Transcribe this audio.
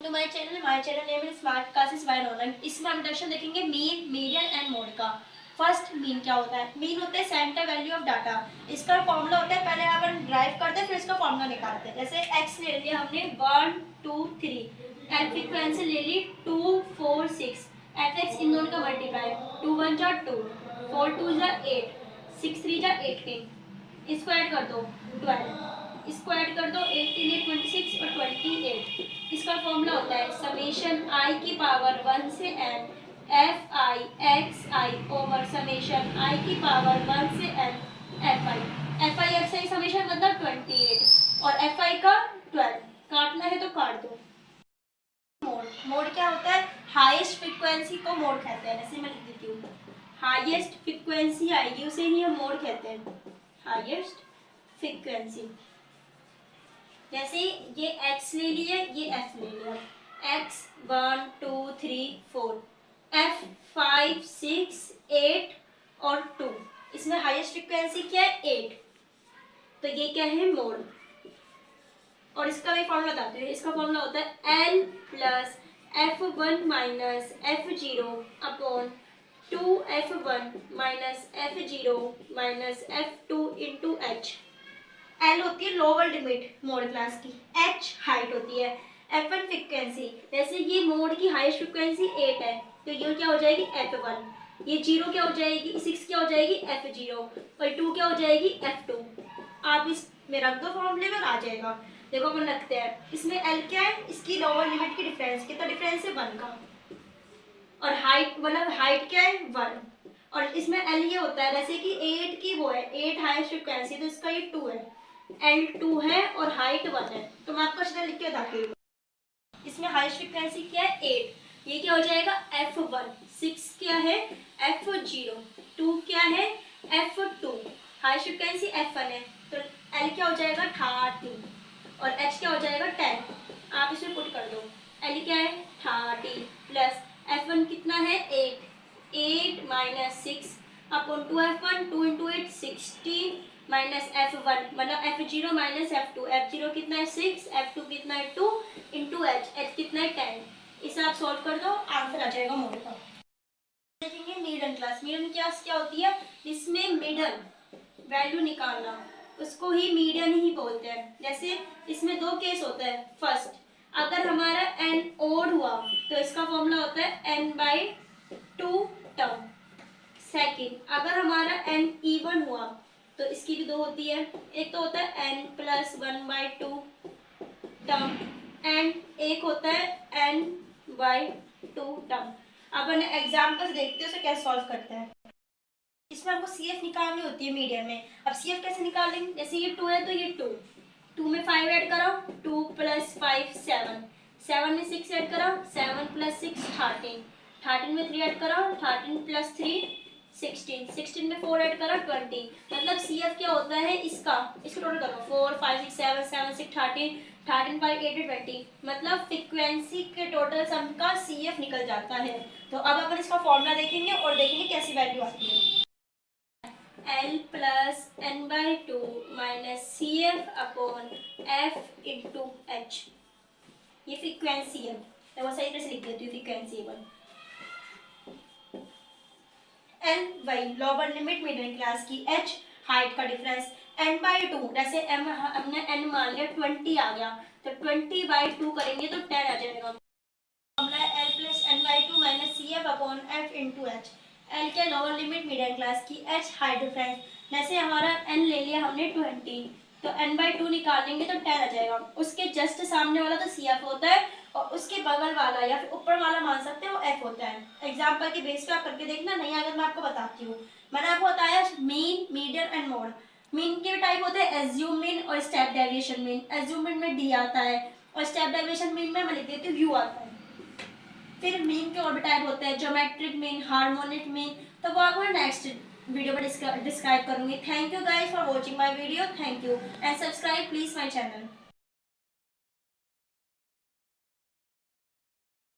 तो my channel name is smart classes by online. इसमें हम इंट्रोडक्शन देखेंगे मीन, मीडियन एंड मोड का। फर्स्ट मीन क्या होता है? मीन होता है सेंटर वैल्यू ऑफ डाटा। इसका फॉर्मूला होता है, पहले अपन ड्राइव करते हैं फिर इसका फॉर्मूला निकालते हैं। जैसे एक्स ले लिया हमने 1 2 3, एंड फ्रीक्वेंसी ले ली 2 4 6, एफ एक्स इन दोनों का मल्टीप्लाई 2 1 जा 2, 4 2 जा 8, 6 3 जा 18, इसको ऐड कर दो 12, इसको ऐड कर दो 18 26 और 28। इसका फॉर्मूला होता है समेशन आई की पावर 1 से n F I X I over summation I की पावर 1 से n F I X I summation मतलब 28 और एफ आई का 12। काटना है तो काट दो। मोड, मोड क्या होता है? हाईएस्ट फ्रीक्वेंसी को मोड कहते हैं। जैसे मैं लिख देती हूँ, हाईएस्ट फ्रीक्वेंसी आएगी उसे ही हम मोड कहते हैं, हाईएस्ट फ्रीक्वेंसी। जैसे ये x ले लिया, ये f ले लिया, x 1 2 3 4, f 5 6 8 और 2। इसमें हाईएस्ट फ्रीक्वेंसी क्या है? 8। तो ये क्या है? मोड। और इसका मैं फॉर्मूला बताती हूँ। इसका फॉर्मूला होता है l plus f1 minus f0 upon 2f1 minus f0 minus f2 into h। L होती है लोअर लिमिट मोड क्लास की, एच हाइट होती है, F1 फ्रीक्वेंसी। जैसे ये मोड की हाईएस्ट फ्रीक्वेंसी 8 है तो ये क्या हो जाएगी? F1। ये 0 क्या हो जाएगी? 6 क्या हो जाएगी? F0 और 2 क्या हो जाएगी? F2। आप इस में रख दो फॉर्मूले में और आ जाएगा। देखो अपन रखते हैं, इसमें L क्या है? इसकी लोअर लिमिट की डिफरेंस। कितना डिफरेंस है? 1 का। और हाइट मतलब हाइट क्या है? 1। और इसमें L ये होता है जैसे कि 8 की वो है, 8 हाईएस्ट फ्रीक्वेंसी तो इसका ये 2 है, L2 है और हाइट 1 है। तो मैं आपको अच्छे लिख के बताती हूँ। इसमें हाईएस्ट फ्रीक्वेंसी क्या है? 8। ये क्या हो जाएगा? F1। 6 क्या है? F0। 2 क्या है? F2। हाईएस्ट फ्रीक्वेंसी F1 है तो L क्या हो जाएगा? 30 और H क्या हो जाएगा? 10। आप इसमें पुट कर दो। L क्या है? 30 प्लस F1 कितना है? 8। 8 minus 6 upon 2F1, 2 into 8 16 minus F1 मतलब F0 माइनस F2। F0 कितना है? 6, F2 कितना है? 2 इंटू H कितना है? 10। इसे आप सॉल्व कर दो, आंसर आ जाएगा मोड का। देखेंगे मिडन क्लास। मिडन क्लास क्या होती है? इसमें मिडन वैल्यू निकालना, उसको ही मीडियन ही बोलते हैं। जैसे इसमें दो केस होता है। फर्स्ट, अगर हमारा n ओड हुआ तो इसका फॉर्मूला होता है n/2 टर्म। सेकेंड, अगर हमारा n इवन हुआ तो इसकी भी दो होती है। एक तो होता है n प्लस 1/2 टर्म एंड एक होता है n/2 टर्म। अब एग्जाम्पल देखते हैं उसे कैसे सॉल्व करते हैं। इसमें हमको CF निकालनी होती है मीडियन में। अब CF कैसे निकालेंगे? जैसे ये 2 है तो ये 2 में 5 ऐड करो, 2 प्लस 5 7, 7 में 6 ऐड करो, 7 प्लस 6 13, 13 में 3 ऐड करो, 13 प्लस 3 16, 16 में 4 ऐड करो 20। मतलब CF क्या होता है इसका? इसको टोटल करो 4 5 6 7 7 6 13, 13 5 8 20। मतलब फ्रीक्वेंसी के टोटल सम का CF निकल जाता है। तो अब अपन इसका फॉर्मूला देखेंगे और देखेंगे कैसी वैल्यू आती है। L plus n/2 minus CF upon F into H। ये फ्रीक्वेंसी है तो वो सही तरह से लिख देती हूँ। फ्रीक्वेंसी L वही लोअर लिमिट मिडिल क्लास की, H हाइट का डिफरेंस, n/2 जैसे m हमने n मान लिया 20 आ गया तो 20/2 करेंगे तो 10 आ जाएगा। Formula L plus n/2 minus CF upon F into H। L के लोअर लिमिट मिडिल क्लास की, H हाइट डिफरेंस। जैसे हमारा n ले लिया हमने 20 तो n/2 निकालेंगे तो 10 आ जाएगा। उसके जस्ट सामने वाला तो CF होता है और उसके बगल वाला या फिर ऊपर वाला मान सकते हैं वो F होता है। एग्जाम्पल के बेस पे आप करके देखना, नहीं अगर मैं आपको बताती हूँ। मैंने आपको बताया mean, median and mode. Mean के टाइप होते हैं एज्यूम मीन और step deviation mean. Assume mean में D आता है और स्टेप डेविएशन मीन में मैं लिख देती हूँ U आता है। फिर मीन के और भी टाइप होते हैं, ज्योमेट्रिक मीन, हार्मोनिक मीन, तो वो आपको नेक्स्ट वीडियो में डिस्क्राइब करूंगी। Thank you guys for watching my video. Thank you and subscribe please my channel.